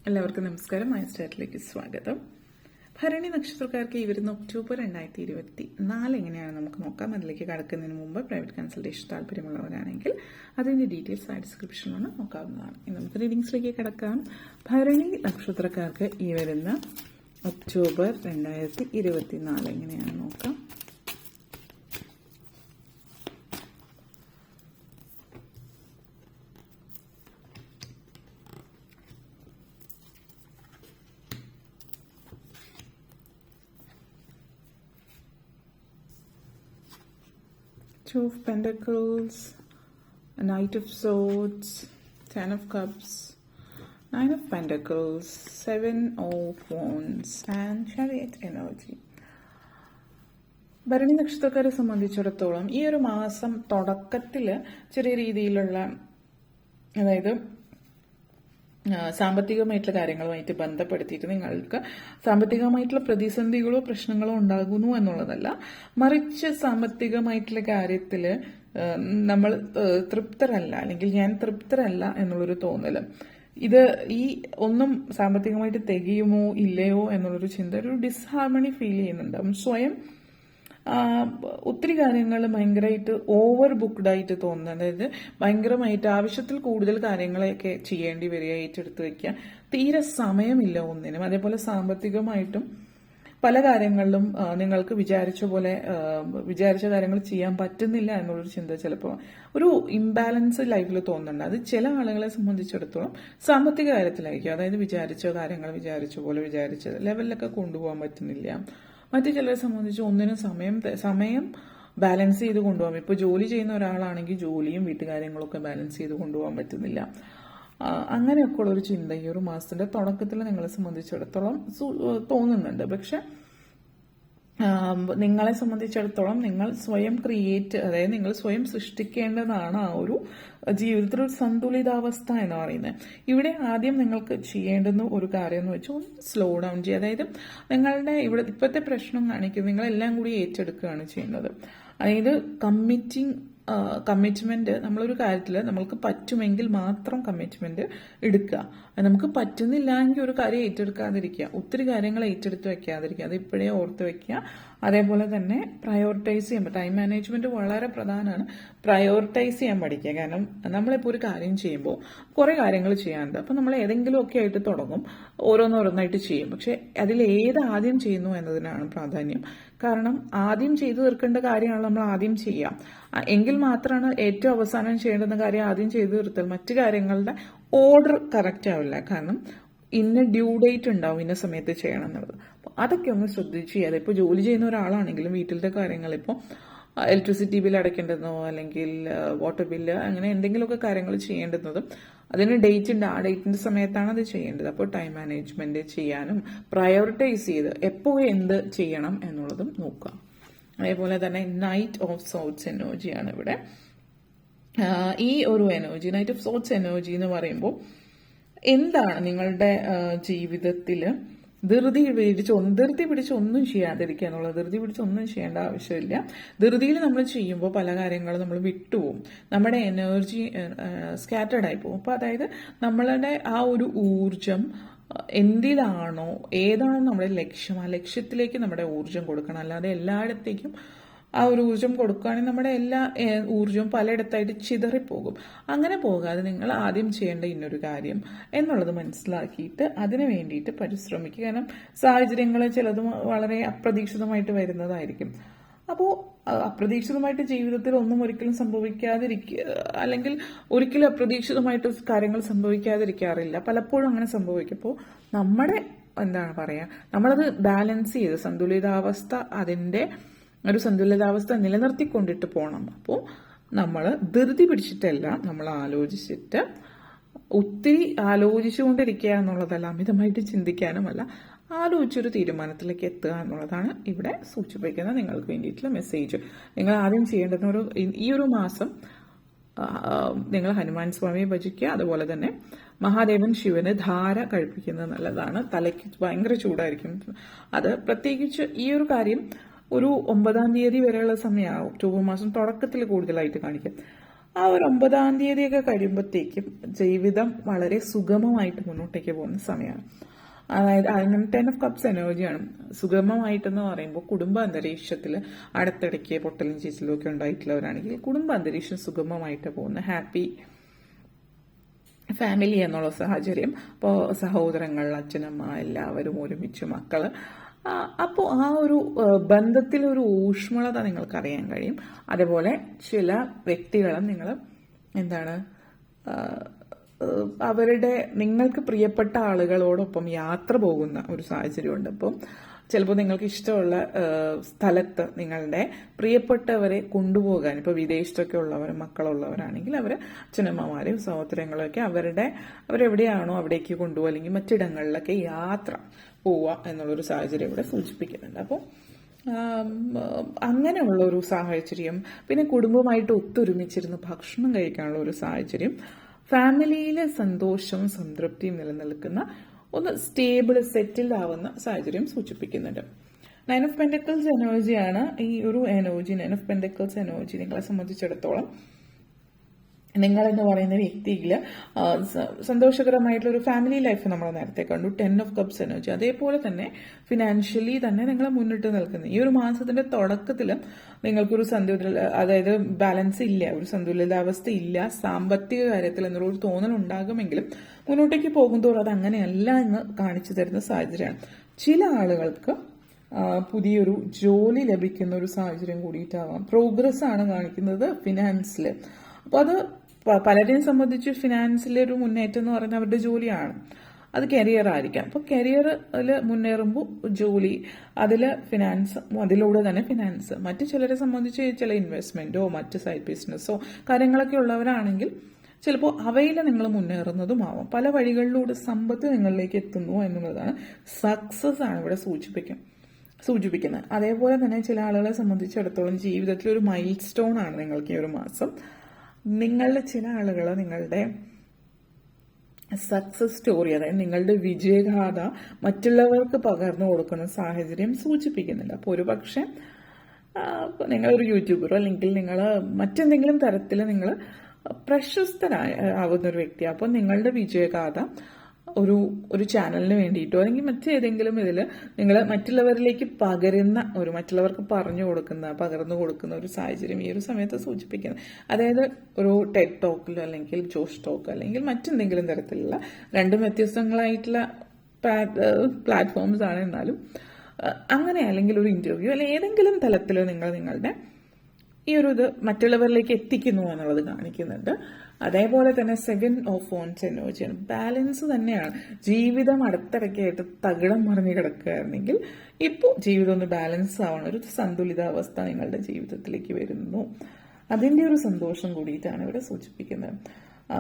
എല്ലാവർക്കും നമസ്കാരം. മൈ സ്റ്റാറ്റിലേക്ക് സ്വാഗതം. ഭരണി നക്ഷത്രക്കാർക്ക് ഈ വരുന്ന ഒക്ടോബർ 2024 എങ്ങനെയാണ് നമുക്ക് നോക്കാം. അതിലേക്ക് കടക്കുന്നതിന് മുമ്പ് പ്രൈവറ്റ് കൺസൾട്ടേഷൻ താല്പര്യമുള്ളവരാണെങ്കിൽ അതിന്റെ ഡീറ്റെയിൽസ് ആ ഡിസ്ക്രിപ്ഷനിലൊന്ന് നോക്കാവുന്നതാണ്. ഇനി നമുക്ക് റീഡിങ്സിലേക്ക് കടക്കാം. ഭരണി നക്ഷത്രക്കാർക്ക് ഈ വരുന്ന ഒക്ടോബർ 2024 എങ്ങനെയാണ് നോക്കാം. Two of Pentacles, a Knight of Swords, Ten of Cups, Nine of Pentacles, Seven of Wands and Chariot energy. ഭരണി നക്ഷത്രക്കാരെ സംബന്ധിച്ചിടത്തോളം ഈ ഒരു മാസം തുടക്കത്തിൽ ചെറിയ രീതിയിലുള്ള, അതായത് സാമ്പത്തികമായിട്ടുള്ള കാര്യങ്ങളുമായിട്ട് ബന്ധപ്പെടുത്തിയിട്ട് നിങ്ങൾക്ക് സാമ്പത്തികമായിട്ടുള്ള പ്രതിസന്ധികളോ പ്രശ്നങ്ങളോ ഉണ്ടാകുന്നു എന്നുള്ളതല്ല, മറിച്ച് സാമ്പത്തികമായിട്ടുള്ള കാര്യത്തിൽ നമ്മൾ തൃപ്തരല്ല, അല്ലെങ്കിൽ ഞാൻ തൃപ്തരല്ല എന്നുള്ളൊരു തോന്നല്, ഇത് ഈ ഒന്നും സാമ്പത്തികമായിട്ട് തികയുമോ ഇല്ലയോ എന്നുള്ളൊരു ചിന്ത, ഒരു ഡിസ്ഹാർമണി ഫീൽ ചെയ്യുന്നുണ്ടാവും. സ്വയം ഒത്തിരി കാര്യങ്ങൾ ഭയങ്കരമായിട്ട് ഓവർ ബുക്ക്ഡ് ആയിട്ട് തോന്നുന്നത്, അതായത് ഭയങ്കരമായിട്ട് ആവശ്യത്തിൽ കൂടുതൽ കാര്യങ്ങളെയൊക്കെ ചെയ്യേണ്ടി വരിക, ഏറ്റെടുത്ത് വെക്കുക, തീരെ സമയമില്ല ഒന്നിനും. അതേപോലെ സാമ്പത്തികമായിട്ടും പല കാര്യങ്ങളിലും നിങ്ങൾക്ക് വിചാരിച്ച കാര്യങ്ങൾ ചെയ്യാൻ പറ്റുന്നില്ല എന്നുള്ളൊരു ചിന്ത ചിലപ്പോൾ ഒരു ഇംബാലൻസ് ലൈഫിൽ തോന്നുന്നുണ്ട്. അത് ചില ആളുകളെ സംബന്ധിച്ചിടത്തോളം സാമ്പത്തിക കാര്യത്തിലായിരിക്കും, അതായത് വിചാരിച്ച കാര്യങ്ങൾ വിചാരിച്ച ലെവലിലൊക്കെ കൊണ്ടുപോകാൻ പറ്റുന്നില്ല. മറ്റു ചിലരെ സംബന്ധിച്ച് ഒന്നിനും സമയം ബാലൻസ് ചെയ്ത് കൊണ്ടുപോകാം. ഇപ്പോൾ ജോലി ചെയ്യുന്ന ഒരാളാണെങ്കിൽ ജോലിയും വീട്ടുകാര്യങ്ങളൊക്കെ ബാലൻസ് ചെയ്ത് കൊണ്ടുപോകാൻ പറ്റുന്നില്ല. അങ്ങനെയൊക്കെ ഉള്ളൊരു ചിന്ത ഈ ഒരു മാസത്തിന്റെ തുടക്കത്തിൽ നിങ്ങളെ സംബന്ധിച്ചിടത്തോളം തോന്നുന്നുണ്ട്. പക്ഷെ നിങ്ങളെ സംബന്ധിച്ചിടത്തോളം നിങ്ങൾ സ്വയം അതായത് നിങ്ങൾ സ്വയം സൃഷ്ടിക്കേണ്ടതാണ് ആ ഒരു ജീവിതത്തിൽ ഒരു സന്തുലിതാവസ്ഥ എന്ന് പറയുന്നത്. ഇവിടെ ആദ്യം നിങ്ങൾക്ക് ചെയ്യേണ്ടുന്ന ഒരു കാര്യം എന്ന് വെച്ചാൽ ഒന്ന് സ്ലോ ഡൗൺ ചെയ്യുക. അതായത് നിങ്ങളുടെ ഇപ്പോഴത്തെ പ്രശ്നം കാണിക്കുന്നത് നിങ്ങളെല്ലാം കൂടി ഏറ്റെടുക്കുകയാണ് ചെയ്യുന്നത്. അതായത് കമ്മിറ്റ്മെന്റ് നമ്മളൊരു കാര്യത്തിൽ നമ്മൾക്ക് പറ്റുമെങ്കിൽ മാത്രം കമ്മിറ്റ്മെന്റ് എടുക്കുക. നമുക്ക് പറ്റുന്നില്ലെങ്കിൽ ഒരു കാര്യം ഏറ്റെടുക്കാതിരിക്കുക, ഒത്തിരി കാര്യങ്ങൾ ഏറ്റെടുത്ത് വെക്കാതിരിക്കുക, അത് ഇപ്പോഴേ ഓർത്ത് വെക്കുക. അതേപോലെ തന്നെ പ്രയോറിറ്റൈസ് ചെയ്യുമ്പോൾ ടൈം മാനേജ്മെന്റ് വളരെ പ്രധാനമാണ്. പ്രയോറിറ്റൈസ് ചെയ്യാൻ പഠിക്കുക. കാരണം നമ്മളിപ്പോൾ ഒരു കാര്യം ചെയ്യുമ്പോൾ കുറെ കാര്യങ്ങൾ ചെയ്യാനുണ്ട്. അപ്പം നമ്മൾ ഏതെങ്കിലുമൊക്കെ ആയിട്ട് തുടങ്ങും, ഓരോന്നോരോന്നായിട്ട് ചെയ്യും. പക്ഷെ അതിൽ ഏത് ആദ്യം ചെയ്യുന്നു എന്നതിനാണ് പ്രാധാന്യം. കാരണം ആദ്യം ചെയ്തു തീർക്കേണ്ട കാര്യമാണ് നമ്മൾ ആദ്യം ചെയ്യാം. എങ്കിൽ മാത്രമാണ് ഏറ്റവും അവസാനം ചെയ്യേണ്ടുന്ന കാര്യം ആദ്യം ചെയ്തു തീർത്താൽ മറ്റു കാര്യങ്ങളുടെ ഓർഡർ കറക്റ്റ് ആവില്ല. കാരണം ഇന്ന ഡ്യൂ ഡേറ്റ് ഉണ്ടാവും, ഇന്ന സമയത്ത് ചെയ്യണം എന്നുള്ളത്. അപ്പോൾ അതൊക്കെ ഒന്ന് ശ്രദ്ധിച്ച് ചെയ്യാതെ, ഇപ്പോൾ ജോലി ചെയ്യുന്ന ഒരാളാണെങ്കിലും വീട്ടിലത്തെ കാര്യങ്ങൾ, ഇപ്പോൾ ഇലക്ട്രിസിറ്റി ബില്ല് അടയ്ക്കേണ്ടതോ അല്ലെങ്കിൽ വാട്ടർ ബില്ല്, അങ്ങനെ എന്തെങ്കിലുമൊക്കെ കാര്യങ്ങൾ ചെയ്യേണ്ടുന്നതും അതിന് ഡേറ്റ് ഉണ്ട്, ആ ഡേറ്റിന്റെ സമയത്താണ് അത് ചെയ്യേണ്ടത്. അപ്പോൾ ടൈം മാനേജ്മെന്റ് ചെയ്യാനും പ്രയോറിറ്റൈസ് ചെയ്ത് എപ്പോൾ എന്ത് ചെയ്യണം എന്നുള്ളതും നോക്കുക. അതേപോലെ തന്നെ നൈറ്റ് ഓഫ് സോട്സ് എനർജിയാണ് ഇവിടെ. ഈ ഒരു energy, knight of swords energy എന്ന് പറയുമ്പോൾ എന്താണ് നിങ്ങളുടെ ജീവിതത്തില് ധൃതി പിടിച്ച് ഒന്നും ചെയ്യാതിരിക്കുക എന്നുള്ളത്. ധൃതി പിടിച്ച് ഒന്നും ചെയ്യേണ്ട ആവശ്യമില്ല. ധൃതിയിൽ നമ്മൾ ചെയ്യുമ്പോൾ പല കാര്യങ്ങളും നമ്മൾ വിട്ടുപോകും, നമ്മുടെ എനർജി സ്കാറ്റേർഡ് ആയി പോകും. അപ്പൊ അതായത് നമ്മളുടെ ആ ഒരു ഊർജം എന്തിലാണോ, ഏതാണോ നമ്മുടെ ലക്ഷ്യം, ആ ലക്ഷ്യത്തിലേക്ക് നമ്മുടെ ഊർജം കൊടുക്കണം. അല്ലാതെ എല്ലായിടത്തേക്കും ആ ഒരു ഊർജം കൊടുക്കുകയാണെങ്കിൽ നമ്മുടെ എല്ലാ ഊർജവും പലയിടത്തായിട്ട് ചിതറിപ്പോകും. അങ്ങനെ പോകാതെ നിങ്ങൾ ആദ്യം ചെയ്യേണ്ട ഇന്നൊരു കാര്യം എന്നുള്ളത് മനസ്സിലാക്കിയിട്ട് അതിനു വേണ്ടിയിട്ട് പരിശ്രമിക്കുക. കാരണം സാഹചര്യങ്ങൾ ചിലതും വളരെ അപ്രതീക്ഷിതമായിട്ട് വരുന്നതായിരിക്കും. അപ്പോൾ അപ്രതീക്ഷിതമായിട്ട് ജീവിതത്തിൽ ഒന്നും ഒരിക്കലും സംഭവിക്കാതിരിക്കുക, അല്ലെങ്കിൽ ഒരിക്കലും അപ്രതീക്ഷിതമായിട്ട് കാര്യങ്ങൾ സംഭവിക്കാതിരിക്കാറില്ല. പലപ്പോഴും അങ്ങനെ സംഭവിക്കുമ്പോൾ നമ്മുടെ നമ്മളത് ബാലൻസ് ചെയ്ത് ഒരു സന്തുലിതാവസ്ഥ നിലനിർത്തിക്കൊണ്ടിട്ട് പോകണം. അപ്പോൾ നമ്മൾ ധൃതി പിടിച്ചിട്ടല്ല, നമ്മൾ ആലോചിച്ചിട്ട്, ഒത്തിരി ആലോചിച്ചുകൊണ്ടിരിക്കുക എന്നുള്ളതല്ല, അമിതമായിട്ട് ചിന്തിക്കാനുമല്ല, ആലോചിച്ചൊരു തീരുമാനത്തിലേക്ക് എത്തുക എന്നുള്ളതാണ് ഇവിടെ സൂചിപ്പിക്കുന്ന നിങ്ങൾക്ക് വേണ്ടിയിട്ടുള്ള മെസ്സേജ്. നിങ്ങൾ ആദ്യം ചെയ്യേണ്ടത് ഈ ഒരു മാസം നിങ്ങൾ ഹനുമാൻ സ്വാമിയെ ഭജിക്കുക. അതുപോലെ തന്നെ മഹാദേവൻ ശിവന് ധാര കഴിപ്പിക്കുന്നത് നല്ലതാണ്. തലയ്ക്ക് ഭയങ്കര ചൂടായിരിക്കും. അത് പ്രത്യേകിച്ച് ഈ ഒരു കാര്യം ഒരു 9-ാം തീയതി വരെയുള്ള സമയമാവും, ഒക്ടോബർ മാസം തുടക്കത്തിൽ കൂടുതലായിട്ട് കാണിക്കും. ആ ഒരു 9-ാം തീയതിയൊക്കെ കഴിയുമ്പോഴത്തേക്കും ജീവിതം വളരെ സുഗമമായിട്ട് മുന്നോട്ടേക്ക് പോകുന്ന സമയമാണ്. അതായത് 10 ഓഫ് കപ്സ് എനർജിയാണ്. സുഗമമായിട്ടെന്ന് പറയുമ്പോൾ കുടുംബ അന്തരീക്ഷത്തിൽ അടുത്തിടയ്ക്ക് പൊട്ടലും ചീച്ചലും ഒക്കെ ഉണ്ടായിട്ടുള്ളവരാണെങ്കിൽ കുടുംബ അന്തരീക്ഷം സുഗമമായിട്ട് പോകുന്ന ഹാപ്പി ഫാമിലി എന്നുള്ള സാഹചര്യം. ഇപ്പോൾ സഹോദരങ്ങൾ, അച്ഛനമ്മ എല്ലാവരും ഒരുമിച്ച്, മക്കള്, അപ്പോൾ ആ ഒരു ബന്ധത്തിലൊരു ഊഷ്മളത നിങ്ങൾക്ക് അറിയാൻ കഴിയും. അതേപോലെ ചില വ്യക്തികളും നിങ്ങൾ എന്താണ് അവരുടെ നിങ്ങൾക്ക് പ്രിയപ്പെട്ട ആളുകളോടൊപ്പം യാത്ര പോകുന്ന ഒരു സാഹചര്യമുണ്ട്. അപ്പം ചിലപ്പോൾ നിങ്ങൾക്ക് ഇഷ്ടമുള്ള സ്ഥലത്ത് നിങ്ങളുടെ പ്രിയപ്പെട്ടവരെ കൊണ്ടുപോകാൻ, ഇപ്പോൾ വിദേശത്തൊക്കെ ഉള്ളവർ മക്കളുള്ളവരാണെങ്കിൽ അവർ അച്ഛനമ്മമാരെയും സഹോദരങ്ങളൊക്കെ അവരെവിടെയാണോ അവിടേക്ക് കൊണ്ടുപോകുക, അല്ലെങ്കിൽ മറ്റിടങ്ങളിലൊക്കെ യാത്ര പോവുക എന്നുള്ളൊരു സാഹചര്യം ഇവിടെ സൂചിപ്പിക്കുന്നുണ്ട്. അപ്പോൾ അങ്ങനെയുള്ള ഒരു സാഹചര്യം, പിന്നെ കുടുംബമായിട്ട് ഒത്തൊരുമിച്ചിരുന്ന് ഭക്ഷണം കഴിക്കാനുള്ള ഒരു സാഹചര്യം, ഫാമിലിയിലെ സന്തോഷവും സംതൃപ്തിയും നിലനിൽക്കുന്ന ഒന്ന് സ്റ്റേബിൾ സെറ്റിൽഡ് ആവുന്ന സാഹചര്യം സൂചിപ്പിക്കുന്നുണ്ട്. 9 ഓഫ് പെന്റക്കിൾസ് എനർജിയാണ് ഈ ഒരു എനർജി. 9 ഓഫ് പെന്റക്കിൾസ് എനർജി നിങ്ങളെ സംബന്ധിച്ചിടത്തോളം നിങ്ങൾ എന്ന് പറയുന്ന വ്യക്തിയിൽ സന്തോഷകരമായിട്ടുള്ള ഒരു ഫാമിലി ലൈഫ് നമ്മൾ നേരത്തെ കണ്ടു. 10 ഓഫ് കപ്സ് എനർജി. അതേപോലെ തന്നെ ഫിനാൻഷ്യലി തന്നെ നിങ്ങൾ മുന്നിട്ട് നിൽക്കുന്നത്. ഈ ഒരു മാസത്തിന്റെ തുടക്കത്തിലും നിങ്ങൾക്കൊരു അതായത് ബാലൻസ് ഇല്ല, ഒരു സന്തുലിതാവസ്ഥ ഇല്ല സാമ്പത്തിക കാര്യത്തിൽ എന്നൊരു തോന്നൽ ഉണ്ടാകുമെങ്കിലും മുന്നോട്ടേക്ക് പോകുന്തോറും അത് അങ്ങനെയല്ല എന്ന് കാണിച്ചു തരുന്ന സാഹചര്യമാണ്. ചില ആളുകൾക്ക് പുതിയൊരു ജോലി ലഭിക്കുന്ന ഒരു സാഹചര്യം കൂടിയിട്ടാവാം. പ്രോഗ്രസ് ആണ് കാണിക്കുന്നത് ഫിനാൻസിൽ. അപ്പോൾ അത് പലരെയും സംബന്ധിച്ച് ഫിനാൻസിലെ ഒരു മുന്നേറ്റം എന്ന് പറയുന്നത് അവരുടെ ജോലിയാണ്. അത് കരിയർ ആയിരിക്കാം. അപ്പോൾ കരിയറിൽ മുന്നേറുമ്പോൾ ജോലി, അതിൽ ഫിനാൻസ്, അതിലൂടെ തന്നെ ഫിനാൻസ്. മറ്റു ചിലരെ സംബന്ധിച്ച് ചില ഇൻവെസ്റ്റ്മെന്റോ മറ്റ് സൈഡ് ബിസിനസ്സോ കാര്യങ്ങളൊക്കെ ഉള്ളവരാണെങ്കിൽ ചിലപ്പോൾ അവയിൽ നിങ്ങൾ മുന്നേറുന്നതുമാവാം. പല വഴികളിലൂടെ സമ്പത്ത് നിങ്ങളിലേക്ക് എത്തുന്നു എന്നുള്ളതാണ് സക്സസ് ആണ് ഇവിടെ സൂചിപ്പിക്കുന്നത്. അതേപോലെ തന്നെ ചില ആളുകളെ സംബന്ധിച്ചിടത്തോളം ജീവിതത്തിൽ ഒരു മൈൽ സ്റ്റോൺ ആണ് നിങ്ങൾക്ക് ഈ ഒരു മാസം. നിങ്ങളുടെ ചില ആളുകൾ നിങ്ങളുടെ സക്സസ് സ്റ്റോറി, അതായത് നിങ്ങളുടെ വിജയഗാഥ മറ്റുള്ളവർക്ക് പകർന്നു കൊടുക്കുന്ന സാഹചര്യം സൂചിപ്പിക്കുന്നുണ്ട്. അപ്പോൾ ഒരുപക്ഷെ നിങ്ങളൊരു യൂട്യൂബറോ അല്ലെങ്കിൽ നിങ്ങൾ മറ്റെന്തെങ്കിലും തരത്തിൽ നിങ്ങൾ പ്രശസ്തനാവുന്ന ഒരു വ്യക്തിയാണ്. അപ്പോൾ നിങ്ങളുടെ വിജയഗാഥ ഒരു ചാനലിന് വേണ്ടിയിട്ടോ അല്ലെങ്കിൽ മറ്റേതെങ്കിലും ഇതിൽ നിങ്ങൾ മറ്റുള്ളവരിലേക്ക് മറ്റുള്ളവർക്ക് പകർന്നു കൊടുക്കുന്ന ഒരു സാഹചര്യം ഈ ഒരു സമയത്ത് സൂചിപ്പിക്കുന്നത്. അതായത് ഒരു ടെഡ് ടോക്കിലോ അല്ലെങ്കിൽ ജോഷ് ടോക്ക് അല്ലെങ്കിൽ മറ്റെന്തെങ്കിലും തരത്തിലുള്ള രണ്ടും വ്യത്യസ്തങ്ങളായിട്ടുള്ള പ്ലാറ്റ്ഫോംസ് ആണ്. എന്നാലും അങ്ങനെ അല്ലെങ്കിൽ ഒരു ഇന്റർവ്യൂ അല്ലെങ്കിൽ ഏതെങ്കിലും തലത്തിൽ നിങ്ങളുടെ ഈ ഒരു ഇത് മറ്റുള്ളവരിലേക്ക് എത്തിക്കുന്നു എന്നുള്ളത് കാണിക്കുന്നുണ്ട്. അതേപോലെ തന്നെ 7 ഓഫ് വോൺസ് എനർജിയാണ്. ബാലൻസ് തന്നെയാണ്. ജീവിതം അടുത്തിടയ്ക്കായിട്ട് തകിടം മറിഞ്ഞ് കിടക്കുകയായിരുന്നെങ്കിൽ ഇപ്പോൾ ജീവിതം ഒന്ന് ബാലൻസ് ആവണം, ഒരു സന്തുലിതാവസ്ഥ നിങ്ങളുടെ ജീവിതത്തിലേക്ക് വരുന്നു. അതിൻ്റെ ഒരു സന്തോഷം കൂടിയിട്ടാണ് ഇവിടെ സൂചിപ്പിക്കുന്നത്.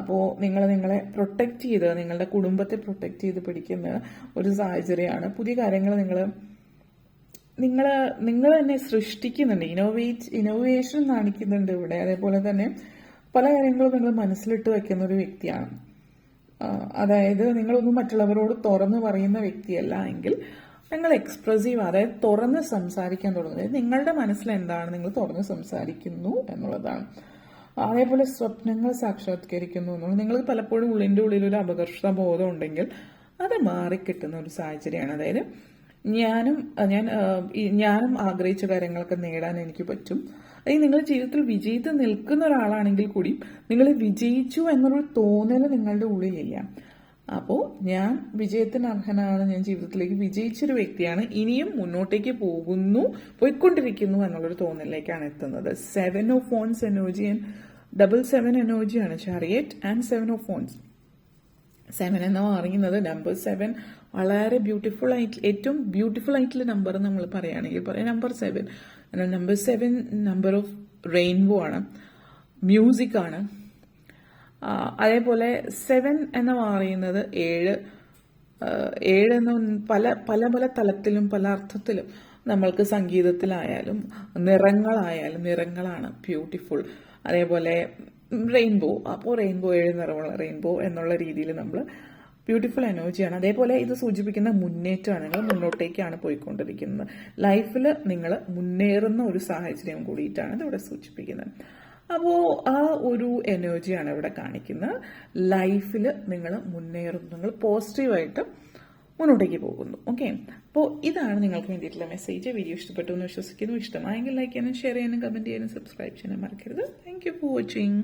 അപ്പോൾ നിങ്ങളെ പ്രൊട്ടക്ട് ചെയ്ത്, നിങ്ങളുടെ കുടുംബത്തെ പ്രൊട്ടക്ട് ചെയ്ത് പിടിക്കുന്ന ഒരു സാഹചര്യമാണ്. പുതിയ കാര്യങ്ങൾ നിങ്ങൾ തന്നെ സൃഷ്ടിക്കുന്നുണ്ട്. ഇന്നോവേഷൻ കാണിക്കുന്നുണ്ട് ഇവിടെ. അതേപോലെ തന്നെ പല കാര്യങ്ങളും നിങ്ങൾ മനസ്സിലിട്ട് വെക്കുന്ന ഒരു വ്യക്തിയാണ്. അതായത് നിങ്ങളൊന്നും മറ്റുള്ളവരോട് തുറന്നു പറയുന്ന വ്യക്തിയല്ല എങ്കിൽ നിങ്ങൾ എക്സ്പ്രസീവ്, അതായത് തുറന്ന് സംസാരിക്കാൻ തുടങ്ങുന്നത്. നിങ്ങളുടെ മനസ്സിൽ എന്താണ് നിങ്ങൾ തുറന്ന് സംസാരിക്കുന്നു എന്നുള്ളതാണ്. അതേപോലെ സ്വപ്നങ്ങൾ സാക്ഷാത്കരിക്കുന്നു എന്നുള്ളത്. നിങ്ങൾ പലപ്പോഴും ഉള്ളിൻ്റെ ഉള്ളിൽ ഒരു അപകർഷത ബോധം ഉണ്ടെങ്കിൽ അത് മാറിക്കിട്ടുന്ന ഒരു സാഹചര്യമാണ്. അതായത് ഞാനും ആഗ്രഹിച്ച കാര്യങ്ങളൊക്കെ നേടാൻ എനിക്ക് പറ്റും. അല്ലെങ്കിൽ നിങ്ങൾ ജീവിതത്തിൽ വിജയിച്ച് നിൽക്കുന്ന ഒരാളാണെങ്കിൽ കൂടി നിങ്ങൾ വിജയിച്ചു എന്നൊരു തോന്നൽ നിങ്ങളുടെ ഉള്ളിലില്ല. അപ്പോൾ ഞാൻ വിജയത്തിന് അർഹനാണ്, ഞാൻ ജീവിതത്തിലേക്ക് വിജയിച്ചൊരു വ്യക്തിയാണ്, ഇനിയും മുന്നോട്ടേക്ക് പോയിക്കൊണ്ടിരിക്കുന്നു എന്നുള്ളൊരു തോന്നലിലേക്കാണ് എത്തുന്നത്. 7 ഓഫ് വോൺസ് എനർജി ആൻഡ് 7 എനർജിയാണ്. Chariot and 7 of wands. 7 എന്ന് പറയുന്നത് നമ്പർ 7 വളരെ ബ്യൂട്ടിഫുൾ ആയിട്ട്, ഏറ്റവും ബ്യൂട്ടിഫുൾ ആയിട്ടുള്ള നമ്പർ നമ്മൾ പറയുകയാണെങ്കിൽ പറയാം number 7. Number 7 number of rainbow ആണ്, മ്യൂസിക് ആണ്. അതേപോലെ 7 എന്ന് പറയുന്നത് 7 എന്ന പല പല പല തലത്തിലും പല അർത്ഥത്തിലും നമ്മൾക്ക് സംഗീതത്തിലായാലും നിറങ്ങളാണ് ബ്യൂട്ടിഫുൾ. അതേപോലെ റെയിൻബോ, അപ്പോൾ റെയിൻബോ 7 നിറമുള്ള റെയിൻബോ എന്നുള്ള രീതിയിൽ നമ്മൾ ബ്യൂട്ടിഫുൾ എനർജിയാണ്. അതേപോലെ ഇത് സൂചിപ്പിക്കുന്ന മുന്നേറ്റമാണ്. നിങ്ങൾ മുന്നോട്ടേക്കാണ് പോയിക്കൊണ്ടിരിക്കുന്നത്. ലൈഫിൽ നിങ്ങൾ മുന്നേറുന്ന ഒരു സാഹചര്യം കൂടിയിട്ടാണ് ഇതിവിടെ സൂചിപ്പിക്കുന്നത്. അപ്പോൾ ആ ഒരു എനർജിയാണ് ഇവിടെ കാണിക്കുന്നത്. ലൈഫിൽ നിങ്ങൾ മുന്നേറുന്നു, നിങ്ങൾ പോസിറ്റീവായിട്ട് മുന്നോട്ടേക്ക് പോകുന്നു. ഓക്കെ, അപ്പോൾ ഇതാണ് നിങ്ങൾക്ക് വേണ്ടിയിട്ടുള്ള മെസ്സേജ്. വീഡിയോ ഇഷ്ടപ്പെട്ടു എന്ന് വിശ്വസിക്കുന്നു. ഇഷ്ടമായെങ്കിൽ ലൈക്ക് ചെയ്യാനും ഷെയർ ചെയ്യാനും കമൻറ്റ് ചെയ്യാനും സബ്സ്ക്രൈബ് ചെയ്യാനും മറക്കരുത്. Thank you for watching.